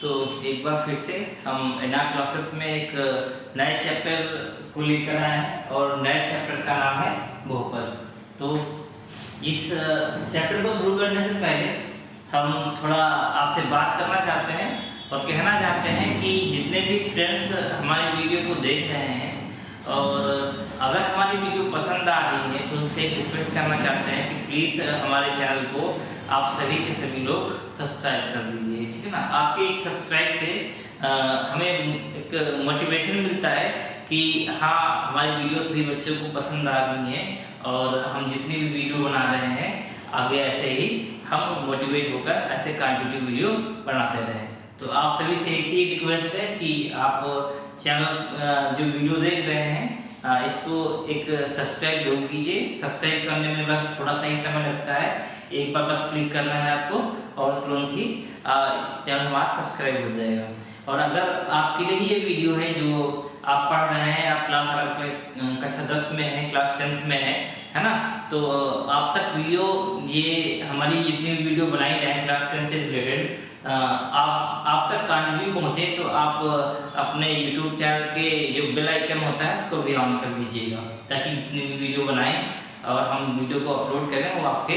तो एक बार फिर से हम एनआर क्लासेस में एक नए चैप्टर को लेकर आए हैं और नए चैप्टर का नाम है बहुपद। तो इस चैप्टर को शुरू करने से पहले हम थोड़ा आपसे बात करना चाहते हैं और कहना चाहते हैं कि जितने भी स्टूडेंट्स हमारी वीडियो को देख रहे हैं और अगर हमारी वीडियो पसंद आ रही है तो उनसे एक रिक्वेस्ट करना चाहते हैं कि प्लीज़ हमारे चैनल को आप सभी के सभी लोग सब्सक्राइब कर दीजिए, ठीक है ना। आपके एक सब्सक्राइब से हमें एक मोटिवेशन मिलता है कि हाँ, हमारी वीडियो सभी बच्चों को पसंद आ रही हैं और हम जितनी भी वीडियो बना रहे हैं आगे ऐसे ही हम मोटिवेट होकर ऐसे कंटिन्यू वीडियो बनाते रहें। तो आप सभी से एक ही रिक्वेस्ट है कि आप चैनल जो वीडियो देख रहे हैं इसको एक सब्सक्राइब जरूर कीजिए। सब्सक्राइब करने में बस थोड़ा सा ही समय लगता है, एक बार बस क्लिक करना है आपको और तुरंत ही चैनल हमारा सब्सक्राइब हो जाएगा। और अगर आपके लिए ये वीडियो है जो आप पढ़ रहे हैं, आप क्लास कक्षा 10 में है, क्लास 10th में है ना, तो आप तक वीडियो ये हमारी जितनी भी वीडियो बनाई जाए क्लास 10 से रिलेटेड आप तक कंटिन्यू पहुंचे तो आप अपने YouTube चैनल के जो बेल आइकन होता है उसको भी ऑन कर दीजिएगा, ताकि जितनी भी वीडियो बनाएं और हम वीडियो को अपलोड करें वो आपके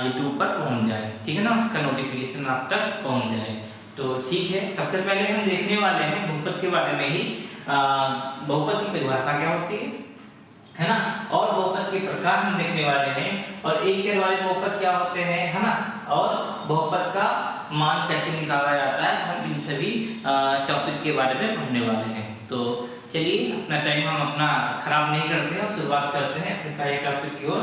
YouTube पर पहुंच जाए, ठीक है ना, उसका नोटिफिकेशन आप तक पहुंच जाए। तो ठीक है, सबसे पहले हम देखने वाले हैं बहुपद के बारे में ही। बहुपद की परिभाषा क्या होती है ना, और बहुपद के प्रकार हम देखने वाले हैं और एक चर वाले बहुपद क्या होते हैं, है ना, और बहुपद का मान कैसे निकाला जाता है, हम इन सभी टॉपिक के बारे में पढ़ने वाले हैं। तो चलिए अपना टाइम हम अपना खराब नहीं करते हैं और शुरुआत करते हैं अपने पहले टॉपिक की ओर।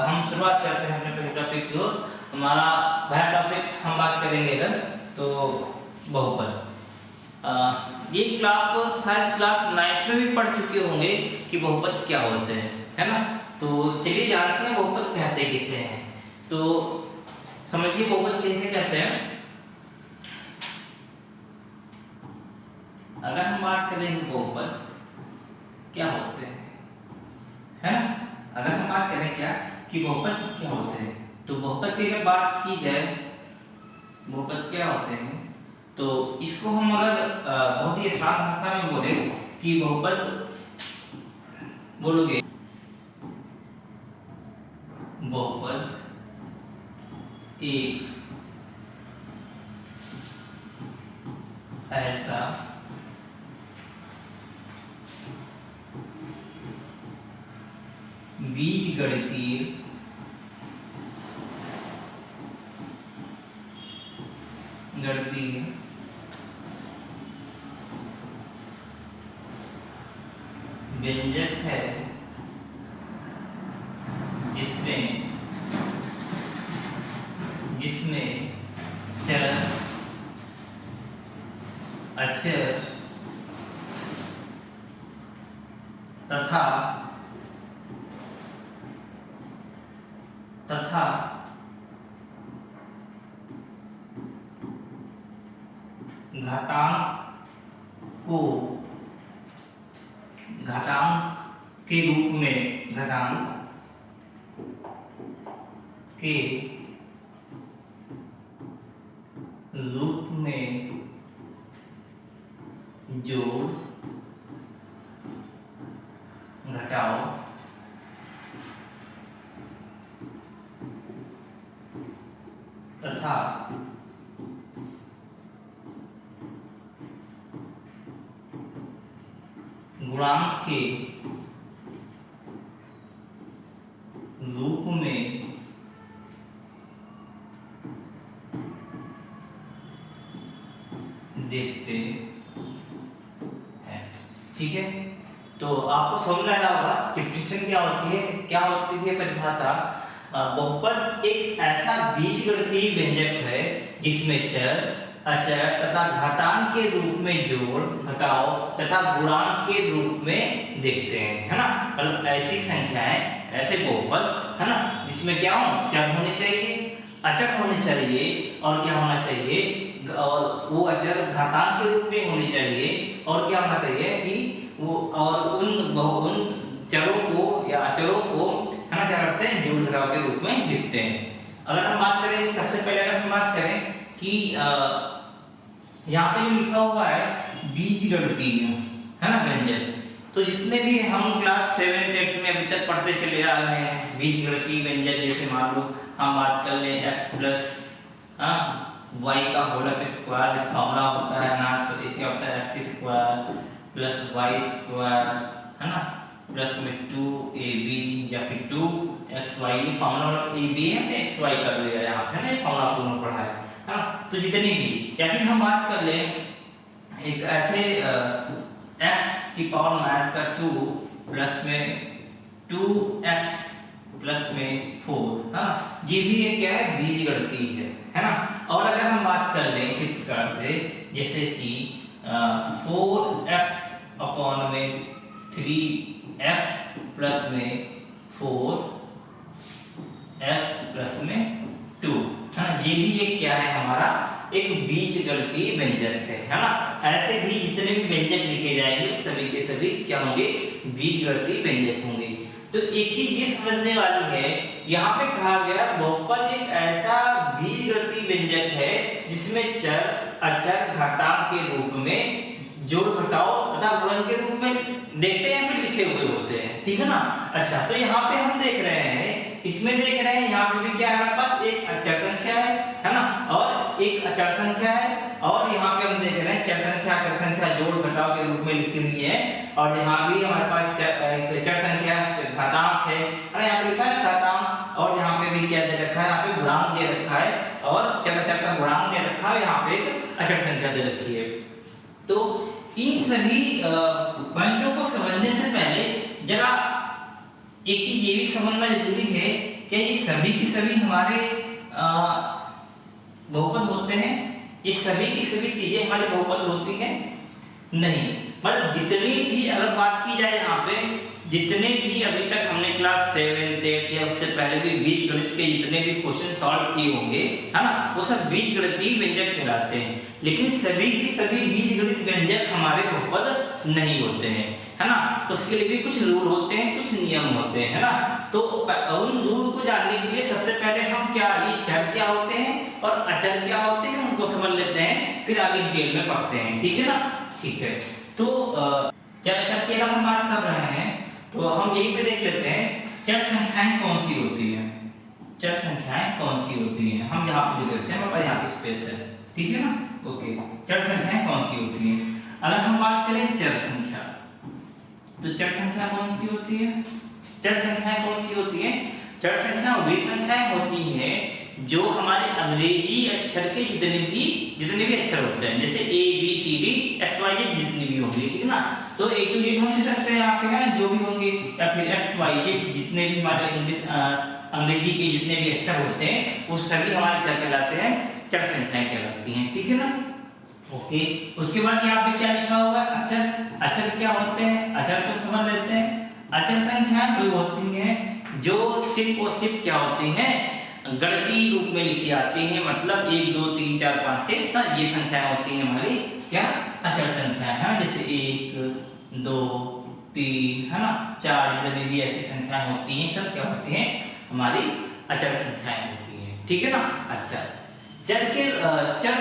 हम शुरुआत करते हैं अपने पहले टॉपिक की ओर। हमारा पहला टॉपिक हम बात करेंगे इधर तो बहुपद। ये क्लास शायद क्लास 9 में भी पढ़ चुके होंगे कि बहुपद क्या होते हैं, है ना। तो चलिए जानते हैं बहुपद कहते किसे हैं। तो समझिए बहुपद किसे कहते हैं। अगर हम बात करें बहुपद क्या होते हैं, है ना, अगर हम बात करें क्या कि बहुपद क्या होते हैं, तो बहुपद की अगर बात की जाए बहुपद क्या होते हैं, तो इसको हम अगर बहुत ही आसान भाषा में बोले कि बहुपद बोलोगे बहुपद एक ऐसा बीजगणितीय व्यंजक है जिसमें चर, अचर तथा घातांक के रूप में जोड़, घटाओ तथा गुणांक के रूप में देखते हैं, ठीक है। तो आपको समझ में आया होगा डिफिनेशन क्या होती है परिभाषा। बहुपद एक ऐसा बीजगणितीय व्यंजक है जिसमें चर, अचर तथा घातांक के रूप में जोड़, घटाओ तथा गुणांक के रूप में देखते हैं, है ना। मतलब ऐसी संख्याएं, ऐसे बहुपद, है ना, जिसमें क्या हो, चर होने चाहिए, अचर होने चाहिए और क्या होना चाहिए, और वो अचर घातांक के रूप में होने चाहिए और क्या होना चाहिए कि वो और उन चरों को या अचरों को, है ना, क्या करते हैं, जोड़ घटाव के रूप में लिखते हैं। अगर हम बात करें सबसे पहले अगर हम बात करें कि यहाँ पे जो लिखा हुआ है बीजगणितीय है ना व्यंजक, तो जितने भी हम क्लास 7 8 में अभी तक पढ़ते चले आ रहे हैं बीजगणितीय व्यंजक, जैसे मान लो हम बात कर ले x प्लस y का होल स्क्वायर, फॉर्मूला होता है ना, तो ये क्या होता है x square plus y square है ना, प्लस में 2ab या फिर 2xy, ये फॉर्मूला ab है, xy कर लिया यहाँ पे ना, ये फॉर्मूला पूर्ण पढ़ा है ना। तो जितनी भी, या फिर हम बात कर ले एक ऐसे x की पावर माइनस का 2 प्लस में 2x प्लस में 4 है ना, ये भी एक क्या है बीजगणितीय है ना। और अगर हम बात कर लें इसी प्रकार से, जैसे कि 4x अपॉन में 3x प्लस में 4x प्लस में 2 है ना, ये भी एक क्या है हमारा एक बीजगणितीय व्यंजक है ना। ऐसे भी जितने भी व्यंजक लिखे जाएंगे सभी के सभी क्या होंगे बीजगणितीय व्यंजक होंगे। तो एक चीज ये समझने वाली है, यहाँ पे कहा गया बहुपद एक ऐसा बीजगणितीय व्यंजक है जिसमें चर अचर घातांक के रूप में जोड़ घटाओ तथा गुणन के रूप में देखते हैं फिर लिखे हुए होते हैं, ठीक है ना। अच्छा, तो यहाँ पे हम देख रहे हैं, इसमें देख रहे हैं यहाँ पे भी क्या है हमारे पास एक अचर संख्या है ना, और एक अचर संख्या है, और यहाँ पे हम देख रहे हैं चर संख्या अचर संख्या जोड़ घटाव के रूप में लिखी हुई है, और यहाँ भी हमारे पास चर संख्या घातांक है, और यहाँ पे लिखा है घातांक, और यहाँ पे भी क्या दे रखा है, यहाँ पे गुणांक दे रखा है, और चर अचर का गुणांक दे रखा है, यहाँ पे एक अचर संख्या दे रखी है। तो इन सभी पॉइंटों को समझने से पहले जरा एक चीज ये भी समझना जरूरी है कि ये सभी की सभी हमारे बहुपद होते हैं, ये सभी की सभी चीजें हमारे बहुपद होती हैं नहीं, मतलब जितनी भी अगर बात की जाए यहाँ पे, जितने भी अभी तक हमने क्लास 7 8 या उससे पहले भी बीजगणित के जितने भी क्वेश्चन सॉल्व किए होंगे है ना, वो सब बीजगणितीय व्यंजक कहलाते हैं। लेकिन सभी के सभी बीजगणित व्यंजक हमारे बहुपद नहीं होते हैं है ना, उसके लिए भी कुछ रूल होते हैं, कुछ नियम होते हैं है ना। तो उन रूल को जानने के लिए सबसे पहले हम क्या ये चर क्या होते हैं और अचर क्या होते हैं उनको समझ लेते हैं, फिर आगे डिटेल में पढ़ते हैं, ठीक है ना। ठीक है, तो चर अचर की अगर हम बात कर रहे हैं तो हम यही पे देख लेते हैं चर संख्याएं कौन सी होती हैं, चर संख्याएं कौन सी होती हैं, हम यहाँ पे लिख लेते हैं, हमारे यहाँ पे स्पेस है, ठीक है ना। ओके, चर संख्याएं कौन सी होती हैं, अगर हम बात करें चर संख्या, तो चर संख्या कौन सी होती है, चर संख्याएं कौन सी होती हैं, चर संख्या वे संख्याएं होती हैं जो हमारे अंग्रेजी अक्षर के जितने भी अक्षर होते हैं, जैसे A B C D X Y Z जितने भी होंगे, ठीक है ना। तो ए टू जेड हम लिख सकते हैं यहाँ पे है ना, जो भी होंगे, या फिर एक्स वाई जेड जितने भी हमारे अंग्रेजी के जितने भी अक्षर होते हैं वो सभी हमारे क्या कहलाते हैं, चर संख्याएं कहलाती हैं, ठीक है ना। ओके, उसके बाद यहाँ पे क्या लिखा हुआ है अचर, अचर क्या होते हैं, अचर को समझ लेते हैं। अचर संख्याएं जो होती हैं जो सिर्फ और सिर्फ क्या होती हैं गणितीय रूप में लिखी आती हैं, मतलब 1 2 3 4 5 6 तो ये संख्याएं होती हैं हमारी क्या अचर संख्याएं है, जैसे 1 2 3 है ना 4 जितनी भी ऐसी संख्याएं होती हैं सब क्या होती हैं हमारी अचर संख्याएं होती हैं, ठीक है ना। अच्छा, चर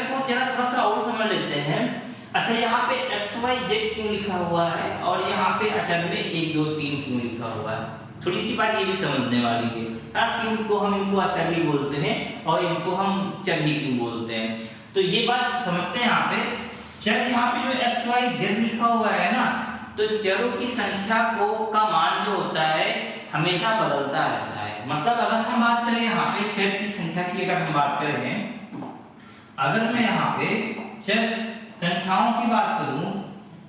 को जरा थोड़ा सा और समझ लेते हैं। अच्छा, यहाँ पे एक्स वाई जेड क्यों लिखा हुआ है और यहाँ पे अचर में 1 2 3 क्यों लिखा हुआ है, थोड़ी सी बात ये भी समझने वाली है क्यों को हम इनको अचर ही बोलते हैं और इनको हम चर ही क्यों बोलते हैं, तो ये बात समझते हैं। यहाँ पे चर, यहाँ पे जो एक्स वाई जेड लिखा हुआ है ना, तो चरों की संख्या का मान जो होता है हमेशा बदलता रहता है। मतलब अगर हम बात करें यहाँ पे चर की संख्या की, अगर हम बात करें, अगर मैं यहाँ पे चर संख्याओं की बात करूं,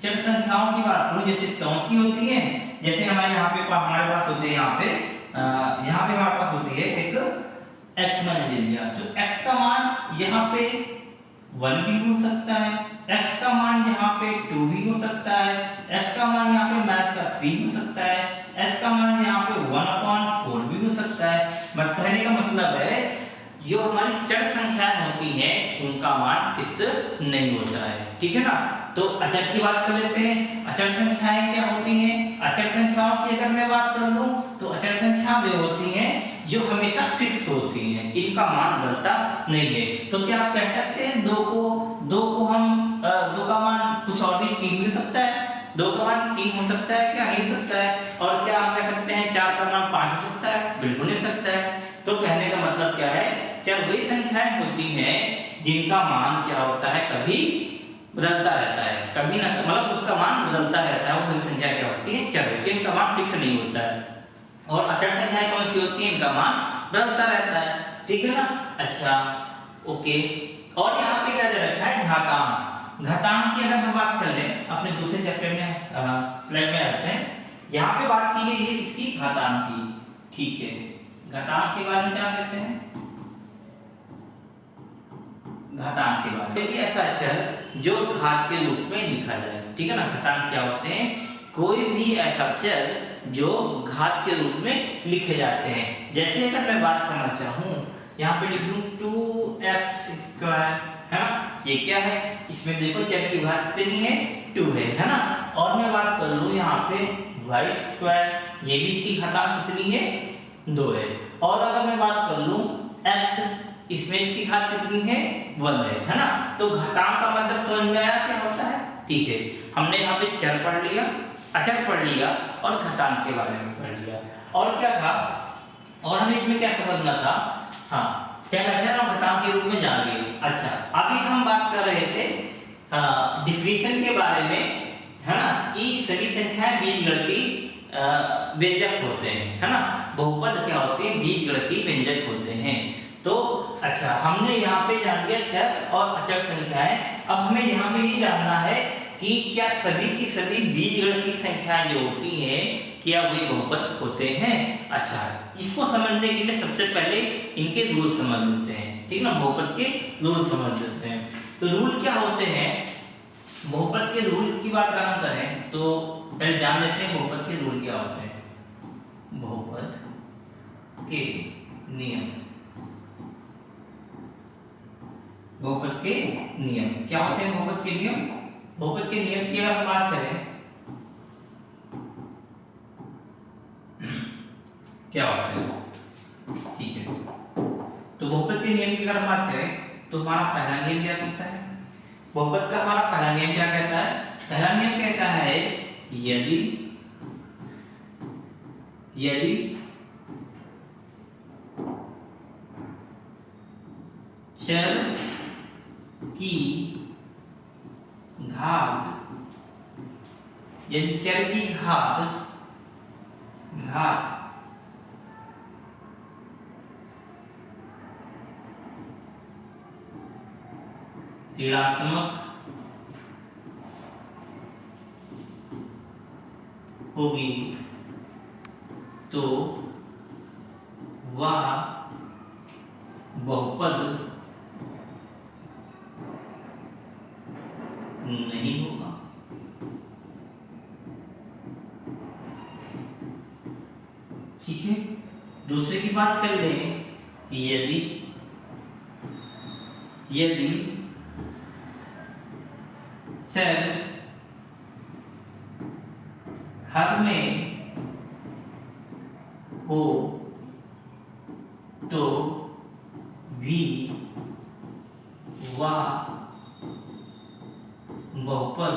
चर संख्याओं की बात करूं, जैसे कौन सी होती है, जैसे हमारे हमारे पास होते हैं यहाँ पे हमारे पास होती है एक x मैंने ले लिया, तो x का मान यहाँ पे 1 भी हो सकता है, x का मान यहाँ पे 2 भी हो सकता है, x का मान यहाँ पे मैथ्स का 3 भी हो सकता है, s का मान यहाँ पे 1/4 भी हो सकता है। बट कहने का मतलब है जो हमारी चर संख्याएं होती हैं उनका मान फिक्स नहीं होता है, ठीक है ना। तो अचर की बात कर लेते हैं, अचर संख्याएं क्या होती हैं, अचर संख्याओं की अगर मैं बात कर लूं तो अचर संख्या वे होती हैं जो हमेशा फिक्स होती हैं, इनका मान बदलता नहीं है। तो क्या आप कह सकते हैं 2 को 2 को हम 2 का मान कुछ और भी 3 भी हो सकता है, 2 का मान 3 हो सकता है, क्या नहीं हो सकता है? और क्या हम कह सकते हैं 4 का मान 5 हो सकता है? बिल्कुल नहीं हो सकता है। तो कहने का मतलब क्या है, चर वही संख्याएं होती हैं जिनका मान क्या होता है, कभी बदलता रहता है, कभी ना मतलब उसका मान बदलता रहता है। वो सभी संख्या क्या होती है, चर होती है, इनका मान फिक्स नहीं होता है। और अचर संख्याएं कौन सी होती है, इनका मान बदलता रहता है, ठीक है ना। अच्छा ओके, और यहाँ पे क्या दे रखा है, घातांक। घातांक की अगर हम बात कर लें अपने दूसरे चैप्टर में स्लाइड में आते हैं, यहाँ पे बात की गई है किसकी, घातांक की, ठीक है। घातांक के बारे में क्या कहते हैं, घातांक के बारे में ऐसा चर जो घात के रूप में लिखा जाए, ठीक है ना। घातांक क्या होते हैं, कोई भी ऐसा चर जो घात के रूप में लिखे जाते हैं। जैसे अगर मैं बात करना चाहूँ, यहाँ पे लिख लूं 2x², है ना, ये क्या है, इसमें देखो चर की घात कितनी है, 2 है ना। और मैं बात कर लूं यहाँ पे y², ये भी इसकी घातांक कितनी है, 2 है। और अगर मैं बात कर लूं x, इसमें इसकी घात कितनी है, 1 है ना। तो घातांक का मतलब समझ में आया क्या होता है, ठीक है। हमने यहाँ पे चर पढ़ लिया, अचर पढ़ लिया और घातांक के बारे में पढ़ लिया। और क्या था, और हमें इसमें क्या समझना था, हाँ, क्या अचर और घातांक के रूप में जान लिए। अच्छा, अभी हम बात कर रहे थे डिफिनेशन के बारे में, है ना, कि सभी संख्याएं बीजगणितीय व्यंजक होते हैं, है ना। बहुपद क्या होते हैं, बीजगणितीय व्यंजक होते हैं। तो अच्छा, हमने यहाँ पे जान लिया चर और अचर संख्याएं। अब हमें यहाँ पे ये जानना है कि क्या सभी की सभी बीजगणितीय संख्याएं जो होती हैं, क्या वे बहुपद होते हैं। अच्छा, इसको समझने के लिए सबसे पहले इनके रूल समझ लेते हैं, ठीक ना, बहुपद के रूल समझ लेते हैं। तो रूल क्या होते हैं, बहुपद के रूल की बात अगर हम करें तो पहले जान लेते हैं बहुपद के रूल क्या होते हैं। बहुपद के नियम, बहुपद के नियम क्या होते हैं, बहुपद के नियम। बहुपद के नियम की अगर हम बात करें क्या होता है, ठीक है। तो बहुपद के नियम की अगर हम बात करें तो हमारा पहला नियम क्या कहता है, बहुपद का हमारा पहला नियम क्या कहता है, पहला नियम कहता है यदि चर की घात, यदि चर की घात ऋणात्मक होगी तो वह बहुपद नहीं होगा। ठीक है, दूसरे की बात कर लें, यदि चर हर में हो तो भी वह बहुपद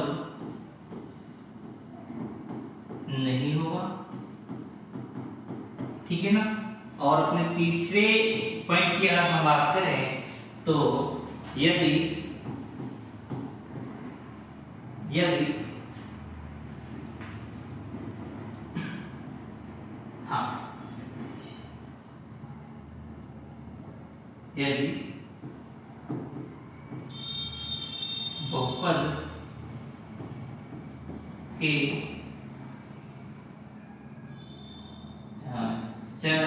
नहीं होगा, ठीक है ना। और अपने तीसरे पॉइंट की अगर हम बात करें तो यदि यदि बहुपद के चर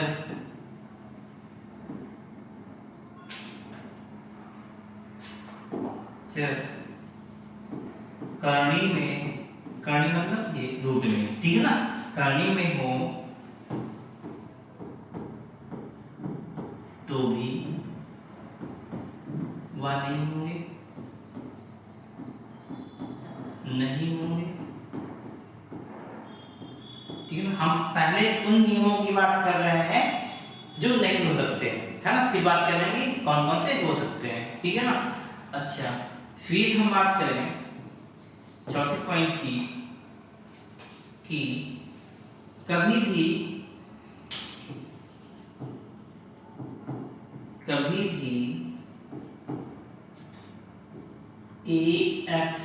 करणी में, करणी मतलब ये रूट में, ठीक है ना, करणी में हो तो भी वह नहीं होंगे, ठीक है ना। हम पहले उन नियमों की बात कर रहे हैं जो नहीं हो सकते, है ना, फिर बात करेंगे कौन कौन से हो सकते हैं, ठीक है ना। अच्छा, फिर हम बात करें चौथे पॉइंट की कि कभी भी ax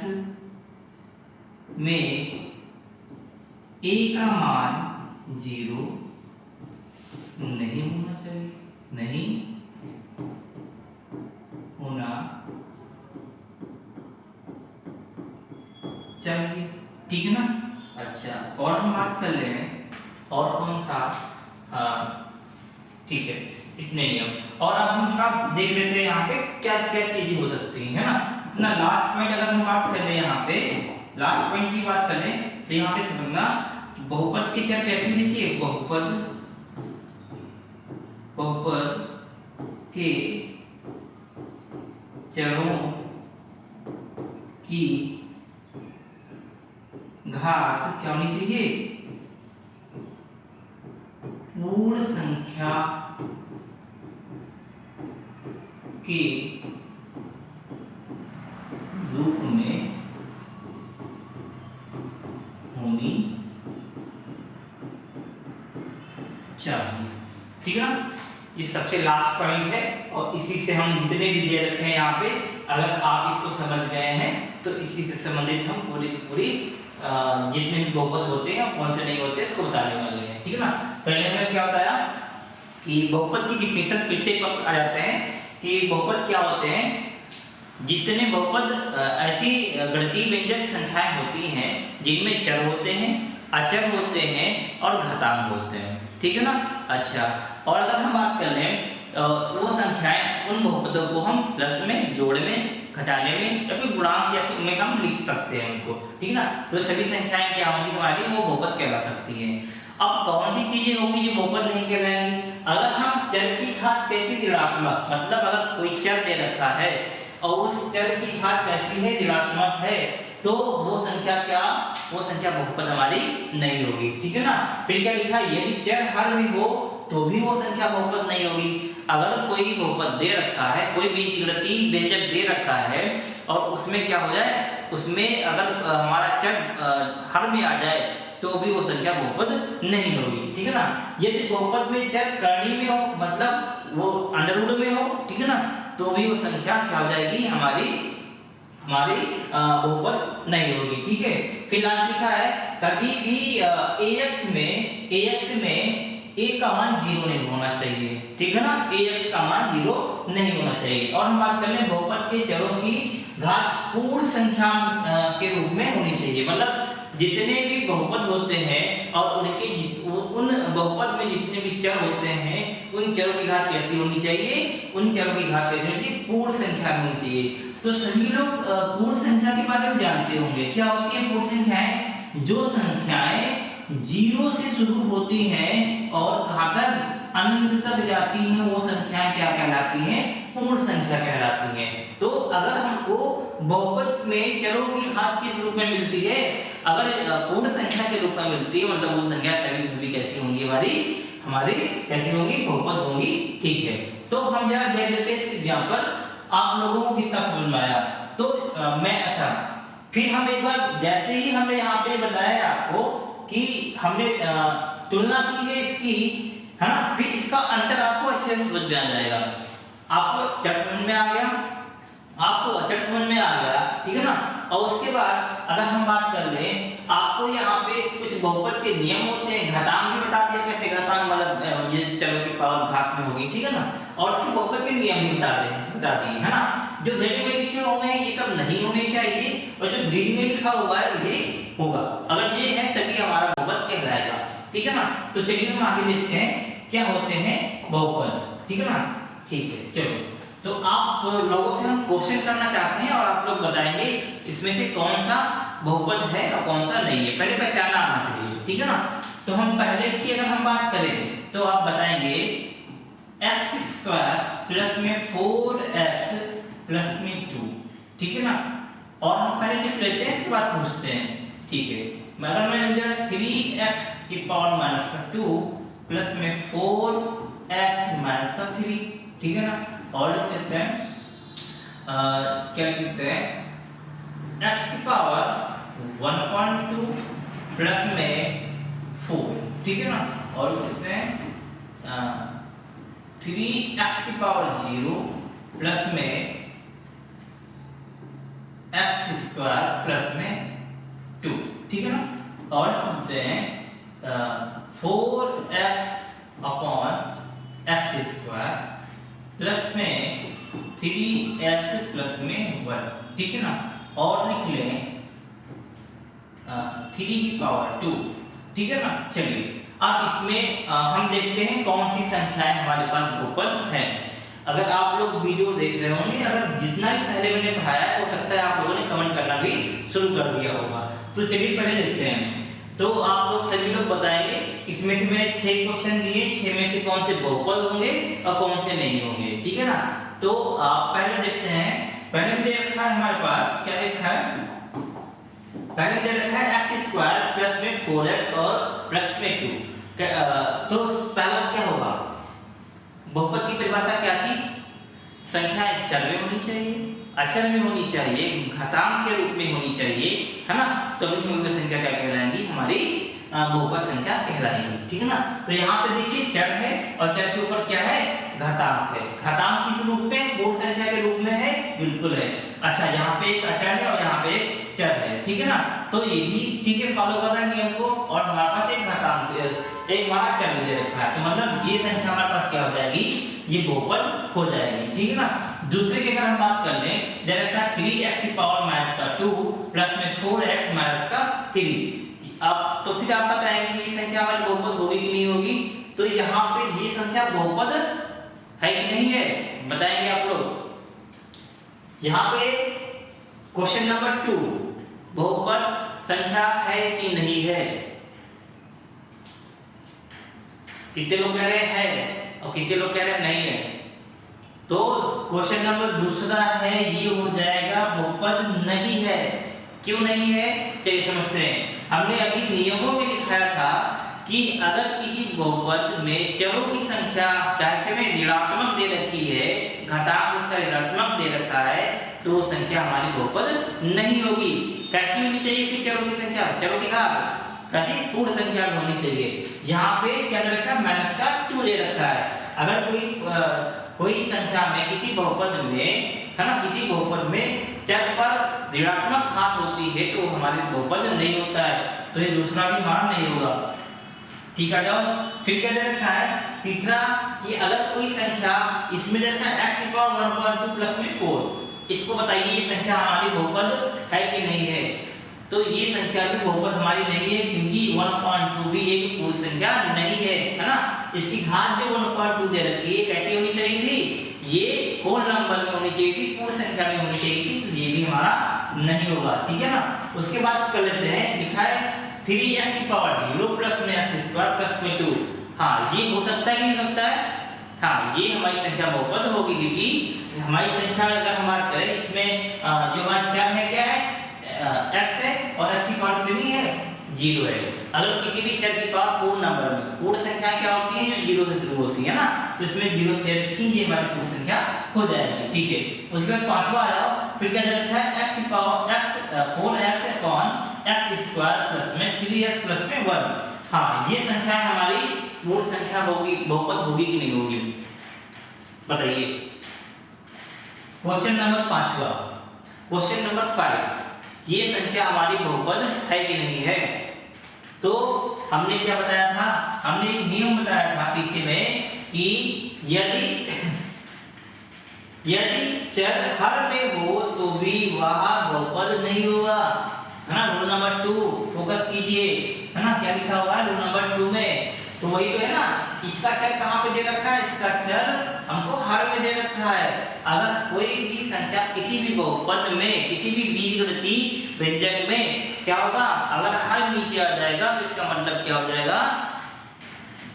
में a का मान 0 नहीं होना चाहिए, नहीं होना चाहिए, ठीक है ना। अच्छा, और हम बात कर ले और कौन सा, ठीक है, इतने नियम। और अब हम थोड़ा देख लेते हैं यहाँ पे क्या क्या चीजें हो सकती हैं, है ना। अपना लास्ट पॉइंट अगर हम बात कर ले, यहाँ पे लास्ट पॉइंट की बात कर ले तो यहाँ पे समझना बहुपद के चर कैसे होने चाहिए। बहुपद के चरों की घात क्या होनी चाहिए, पूर्ण संख्या के रूप में होनी चाहिए, ठीक है ना। ये सबसे लास्ट पॉइंट है और इसी से हम जितने भी दे रखे हैं यहाँ पे, अगर आप इसको समझ गए हैं तो इसी से संबंधित हम पूरी पूरी जितने भी बहुपद होते हैं कौन से नहीं होते इसको बताने वाले हैं, ठीक है ना। पहले हमने क्या बताया कि बहुपद की डिफिनेशन फिर से आ जाते हैं कि बहुपद क्या होते हैं, जितने बहुपद ऐसी गणितीय व्यंजक संख्याएं होती हैं जिनमें चर होते हैं, अचर होते हैं और घातांक होते हैं, ठीक है ना। अच्छा, और अगर हम बात कर लें वो संख्याएं, उन बहुपदों को हम प्लस में, जोड़ में, घटाने में या फिर गुणांक या फिर में हम लिख सकते हैं उनको, ठीक है ना। तो सभी संख्याएं क्या होंगी हमारी, वो बहुपद कहला सकती हैं। अब कौन सी चीजें होंगी जो बहुपद नहीं कहलाएंगी, अगर हम चर की घात कैसी ऋणात्मक, मतलब अगर कोई चर दे रखा है और उस चर की घात कैसी है, ऋणात्मक है, तो वो संख्या क्या, वो संख्या बहुपद हमारी नहीं होगी, ठीक है ना। फिर क्या लिखा, यदि चर हर में हो तो भी वो संख्या बहुपद नहीं होगी। अगर कोई बहुपद दे रखा है, कोई भी गणितीय व्यंजक दे रखा है और उसमें क्या हो जाए, उसमें अगर हमारा चर हर में आ जाए तो भी वो संख्या बहुपद नहीं होगी, ठीक है ना। यदि बहुपद में चर करनी में हो, मतलब वो अंडरवुड में हो, ठीक है ना, तो भी वो संख्या क्या हो जाएगी हमारी बहुपद नहीं होगी, ठीक है। फिर लास्ट लिखा है कभी भी ax में a का मान 0 नहीं होना चाहिए, ठीक है ना, ax का मान 0 नहीं होना चाहिए। और हम बात कर लें बहुपद के चरों की घात पूर्ण संख्या के रूप में होनी चाहिए, मतलब जितने भी बहुपद होते हैं और उनके उन बहुपद में जितने भी चर होते हैं उन चरों की घात कैसी होनी चाहिए, उन चरों की घात कैसी होनी चाहिए, पूर्ण संख्या होनी चाहिए। तो सभी लोग पूर्ण संख्या के बारे में जानते होंगे, क्या होती है पूर्ण संख्याएं, जो संख्याएं 0 से शुरू होती हैं और घातक अनंत तक जाती हैं वो संख्याएं क्या कहलाती हैं, पूर्ण संख्या कहलाती हैं। तो अगर हमको बहुपद में चरों की घात किस रूप में मिलती है, अगर पूर्ण संख्या के रूप में मिलती है, मतलब वो संख्या सभी कैसी होंगी, हमारी कैसी होंगी, बहुपद होंगी, ठीक है। तो हम जरा देख लेते हैं इस एग्जांपल, आप लोगों को कितना समझ में आया। तो अच्छा, फिर हम एक बार जैसे ही हमने यहाँ पे बताया आपको कि हमने तुलना की है इसकी, है ना, फिर इसका अंतर आपको अच्छे से समझ में आ जाएगा। आपको चर समझ में आ गया, आपको अचर समझ में आ गया, ठीक है ना। और उसके बाद अगर हम बात कर लें, आपको यहाँ पे कुछ बहुपद के नियम होते हैं, घातांक भी बता दिया कैसे घातांक मतलब ये चरों की पावर घात में होगी, ठीक है ना, और उसके बहुपद के नियम भी बता दिए, है ना। जो रेड में लिखे हुए हैं ये सब नहीं होने चाहिए और जो ग्रीन में लिखा हुआ है ये होगा, अगर ये है तभी हमारा बहुपद कहलाएगा, ठीक है ना। तो चलिए हम आगे देखते हैं क्या होते हैं बहुपद, ठीक है ना, ठीक है। चलो, तो आप लोगों से हम क्वेश्चन करना चाहते हैं और आप लोग बताएंगे इसमें से कौन सा बहुपद है और कौन सा नहीं है, पहले पहचानना आना चाहिए, ठीक है ना। तो हम पहले की अगर हम बात करें तो आप बताएंगे x² प्लस में 4x प्लस में 2, ठीक है ना। और हम पहले लिख लेते हैं इसके बाद पूछते हैं, ठीक है। अगर मैं लिख दिया 3x की पावर माइनस का 2 प्लस में 4x माइनस का 3, ठीक है ना। और लिख लेते हैं क्या लिखते हैं x की पावर 1.2 प्लस में 4, ठीक है ना, और कितने 3x की पावर 0 प्लस में x स्क्वायर प्लस में 2, ठीक है ना, और होते हैं 4x upon x square plus में 3x प्लस में 1, ठीक है ना, और लिख लें 3 की पावर 2, ठीक है ना। चलिए अब इसमें हम देखते हैं कौन सी संख्याएं हमारे पास बहुपद है। अगर आप लोग वीडियो देख रहे होंगे, अगर जितना भी पहले मैंने पढ़ाया है, हो सकता है आप लोगों ने कमेंट करना भी शुरू कर दिया होगा। तो चलिए पहले देखते हैं। तो आप लोग सभी लोग बताएंगे, इसमें से मैंने 6 क्वेश्चन दिए, 6 में से कौन से बहुपद होंगे और कौन से नहीं होंगे, ठीक है ना। तो आप पहले देखते हैं। पहले दे रखा है हमारे पास, क्या लिखा है, पहले दे रखा है x स्क्वायर प्लस में 4x और प्लस में 2। तो पहला क्या होगा, बहुपद की परिभाषा क्या थी, संख्या चर में होनी चाहिए, अचर में होनी चाहिए, घातांक के रूप में होनी चाहिए, है ना, तभी तो हम संख्या क्या कहलाएंगी, हमारी बहुपद संख्या कहलाएंगी, ठीक है ना। तो यहाँ पे देखिए चर है और चर के ऊपर क्या है, घातांक है। घातांक किस रूप में, बहु संख्या के रूप में है, बिल्कुल है। अच्छा, यहाँ पे एक अचर है और यहाँ पे एक चर है, ठीक है ना। तो ये भी ठीक है, फॉलो कर रहा है नियम को। और हमारे पास एक घातांक, एक हमारा चर दे रखा है, तो मतलब ये संख्या हमारे पास क्या हो जाएगी, ये बहुपद हो जाएगी, ठीक है ना। दूसरे की अगर हम बात कर लें, दे रखा है 3x की पावर माइनस का 2 प्लस में 4x माइनस का 3। अब तो फिर आप बताएंगे कि ये संख्या हमारी बहुपद होगी कि नहीं होगी। तो यहाँ पे ये संख्या बहुपद है कि नहीं है, बताएंगे आप लोग। यहाँ पे क्वेश्चन नंबर 2, बहुपद संख्या है कि नहीं है, कितने लोग कह रहे हैं और कितने लोग कह रहे हैं नहीं है। तो क्वेश्चन नंबर दूसरा है, ये हो जाएगा बहुपद नहीं है। क्यों नहीं है, चलिए समझते हैं। हमने अभी नियमों में लिखाया था कि अगर किसी बहुपद में चरों की संख्या कैसे में ऋणात्मक दे रखी है, घातांक उसका ऋणात्मक दे रखा है, तो वो संख्या हमारी बहुपद नहीं होगी। कैसी होनी चाहिए फिर चरों की संख्या, चरों की घात कैसी, पूर्ण संख्या में होनी चाहिए। यहाँ पे क्या दे रखा है, माइनस का 2 दे रखा है। अगर कोई संख्या में किसी बहुपद में, है ना, किसी बहुपद में चर पर ऋणात्मक घात होती है तो हमारी बहुपद नहीं होता है। तो ये दूसरा भी मान नहीं होगा, ठीक है। जाओ फिर क्या दे रखा है, तीसरा कि अगर कोई संख्या इसमें दे रखा है x की पावर 1.2 प्लस में 4, इसको बताइए ये संख्या हमारी बहुपद है कि नहीं है। तो ये संख्या भी बहुपद हमारी नहीं है, क्योंकि 1.2 भी एक पूर्ण संख्या नहीं है ना। इसकी घात जो 1.2 दे रखी है, कैसी होनी चाहिए थी, ये होल नंबर में होनी चाहिए थी, पूर्ण संख्या में होनी चाहिए थी, तो ये भी हमारा नहीं होगा, ठीक है ना। उसके बाद कर लेते हैं, लिखा है 3x की पावर 0 प्लस में x स्क्वायर प्लस में 2। हाँ, ये हो सकता है, नहीं हो सकता है, हाँ, ये हमारी संख्या बहुपद होगी, क्योंकि हमारी संख्या अगर हम बात करें, इसमें जो हमारा चर है क्या है, x है, और x की पावर कितनी है, 0 है। अगर किसी भी चर की पावर पूर्ण नंबर में, पूर्ण संख्या क्या होती है, जो 0 से शुरू होती है ना, तो इसमें 0 से रखी, ये हमारी पूर्ण संख्या हो जाएगी, ठीक है। उसके बाद पांचवा आ जाओ, फिर क्या लिखा है, x की power x 4x upon x square plus में 3x प्लस में 1। हाँ, ये संख्या हमारी पूर्ण संख्या होगी, बहुपद होगी कि नहीं होगी, बताइए। क्वेश्चन नंबर 5वां, क्वेश्चन नंबर 5, ये संख्या हमारी बहुपद है कि नहीं है। तो हमने क्या बताया था, हमने एक नियम बताया था पीछे में कि यदि चर हर में हो तो भी वह बहुपद नहीं होगा, है ना। रूल नंबर 2 फोकस कीजिए, है ना, क्या लिखा हुआ है रूल नंबर 2 में, तो वही तो है ना। इसका चर कहाँ पे दे रखा है, इसका चर हमको हर में दे रखा है। अगर कोई भी संख्या किसी भी बहुपद में, किसी भी बीजगणितीय व्यंजक में क्या होगा, अगर हर नीचे आ जाएगा तो इसका मतलब क्या हो जाएगा,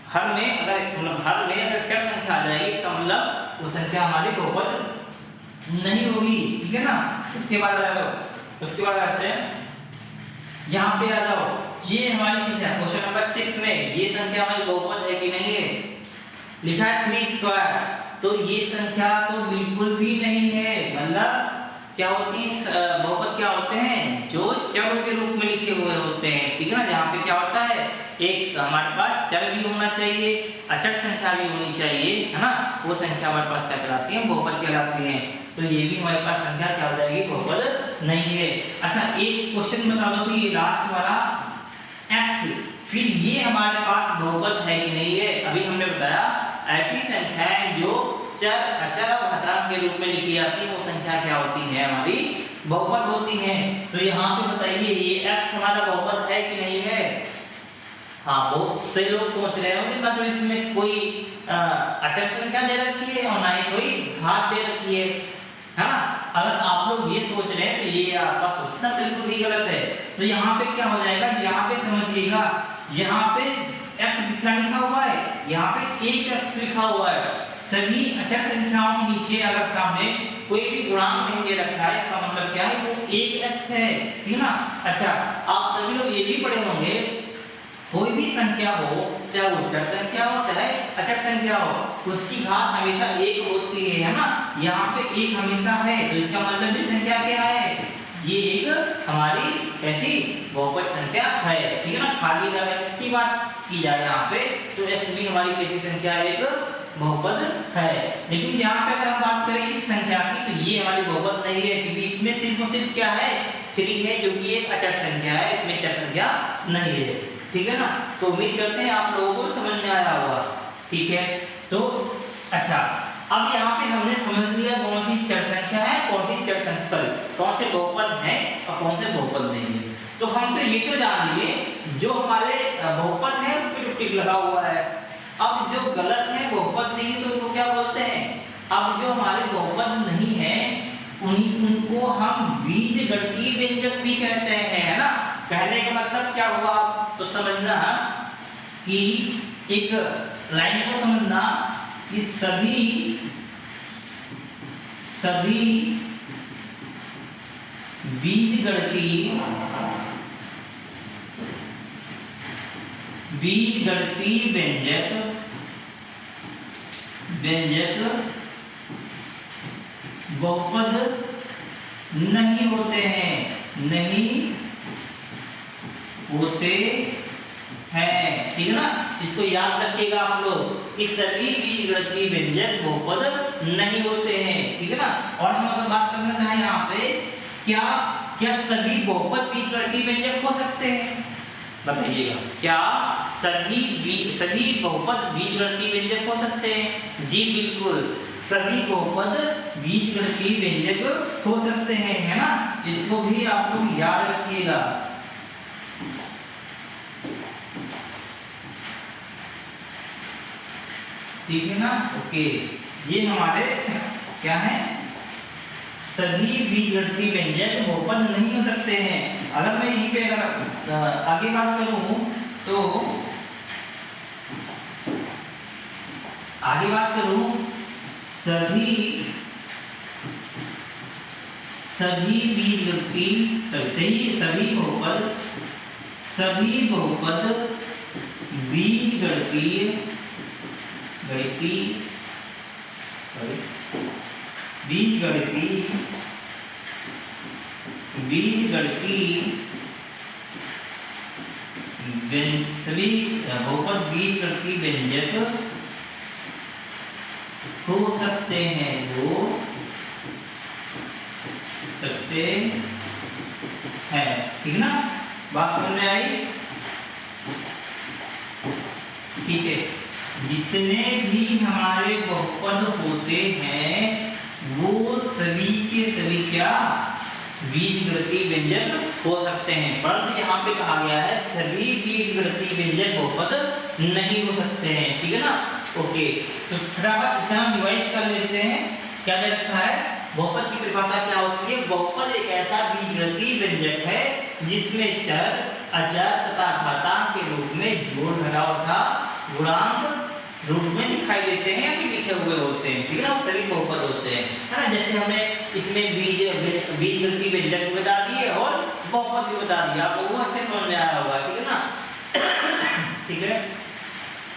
हर में अगर मतलब हर में अगर चर संख्या आ जाएगी, इसका मतलब वो संख्या हमारी बहुपद नहीं होगी, ठीक है ना। उसके बाद आते हैं यहाँ पे आ जाओ, ये हमारी संख्या क्वेश्चन नंबर 6 में, ये संख्या हमारी बहुपद है कि नहीं है, लिखा है 3 स्क्वायर, तो ये संख्या तो बिल्कुल भी नहीं है, मतलब क्या होती है, बहुपद क्या होते हैं, जो चरों के रूप में लिखे हुए होते हैं, ठीक है ना। जहाँ पे क्या होता है, एक हमारे पास चर भी होना चाहिए, अचर संख्या भी होनी चाहिए, है ना, वो संख्या हमारे पास क्या कहलाती है, बहुपद कहलाती है। तो ये भी हमारे पास संख्या क्या हो जाएगी, बहुपद नहीं है। अच्छा एक क्वेश्चन बता दो कि ये लास्ट वाला x, फिर ये हमारे पास बहुपद है कि नहीं है। अभी हमने बताया ऐसी संख्याएं जो चर अचर और घातांक के रूप में लिखी जाती है, वो संख्या क्या होती है, हमारी बहुपद होती है। तो यहाँ पे बताइए ये x हमारा बहुपद है कि नहीं है। हाँ, बहुत से लोग सोच रहे होंगे ना, तो इसमें कोई अचर संख्या दे रखी है और ना ही कोई घात दे रखी है ना। अगर आप लोग ये सोच रहे हैं तो ये आपका सोचना बिल्कुल ही गलत है। तो यहाँ पे क्या हो जाएगा, यहाँ पे समझिएगा, यहाँ पे x कितना लिखा हुआ है, यहाँ पे 1x लिखा हुआ है। सभी अचर संख्याओं के नीचे अगर सामने कोई भी गुणांक नहीं दे रखा है, इसका मतलब क्या है, वो 1x है, ठीक है ना। अच्छा आप सभी लोग ये भी पढ़े होंगे, कोई भी संख्या हो, चाहे वो चर संख्या हो चाहे अचर संख्या हो, उसकी घात हमेशा 1 होती है ना। यहाँ पे 1 हमेशा है, तो इसका मतलब भी संख्या क्या है, ये एक हमारी ऐसी बहुपद संख्या है, ठीक है ना। खाली अगर x की बात की जाए यहाँ पे, तो x भी हमारी कैसी संख्या है, एक बहुपद है। लेकिन यहाँ पे अगर हम बात करें इस संख्या की, तो ये हमारी बहुपद नहीं है, क्योंकि इसमें सिर्फ और सिर्फ क्या है, 3 है, जो कि एक अचर संख्या है, इसमें चर संख्या नहीं है, ठीक है ना। तो उम्मीद करते हैं आप लोगों को समझ में आया होगा, ठीक है। तो अच्छा अब यहाँ पे हमने समझ लिया कौन सी चर संख्या है, कौन सी चर संख्या, सॉरी कौन से बहुपद है और कौन से बहुपद नहीं है। तो हम तो ये तो जान लिए जो हमारे बहुपद है उस पे टिक लगा हुआ है। अब जो गलत है, बहुपद नहीं है, तो उनको क्या बोलते हैं। अब जो हमारे बहुपद नहीं है उनको हम बीजगणितीय व्यंजक भी कहते हैं, है ना। कहने का मतलब क्या हुआ, तो समझना कि एक लाइन को समझना कि सभी बीजगणितीय व्यंजक बहुपद नहीं होते हैं, ठीक है ना। इसको याद रखिएगा आप लोग कि सभी बीजगणितीय व्यंजक बहुपद नहीं होते हैं, ठीक है ना। और हम अगर बात करना चाहें यहाँ पे, क्या सभी बहुपद बीजगणितीय व्यंजक हो सकते हैं, बताइएगा। क्या सभी बहुपद बीजगणितीय व्यंजक हो सकते हैं? जी बिल्कुल, सभी बहुपद बीजगणितीय व्यंजक हो सकते हैं, है ना। इसको भी आप लोग याद रखिएगा, ठीक है ना। ओके, ये हमारे क्या है, सभी बीजगणितीय व्यंजक बहुपद नहीं हो सकते हैं। अगर मैं यहीं पे अगर आगे बात करूं तो सभी बहुपद बीजगणितीय व्यंजक हो सकते हैं, ठीक है ना। बात समझ में आई, ठीक है। जितने भी हमारे बहुपद होते हैं वो सभी के सभी क्या बीजगणितीय व्यंजक हो सकते हैं, परंतु यहाँ पे कहा गया है सभी बीजगणितीय व्यंजक बहुपद नहीं हो सकते हैं, ठीक है ना। ओके, तो फटाफट इतना रिवाइज कर लेते हैं। क्या दे रखा है, बहुपद की परिभाषा क्या होती है। बहुपद एक ऐसा बीजगणितीय व्यंजक है जिसमें चर अचर तथा घातांक के रूप में जोड़ घटाव तथा गुणांक रूप में दिखाई देते हैं या फिर लिखे हुए होते हैं, ठीक है ना। वो सभी बहुपद होते हैं, है ना। जैसे हमने इसमें बीजगणितीय व्यंजक भी बता दिए और बहुपद भी बता दिया, आप लोगों को अच्छे समझ में आया होगा, ठीक है ना। ठीक है,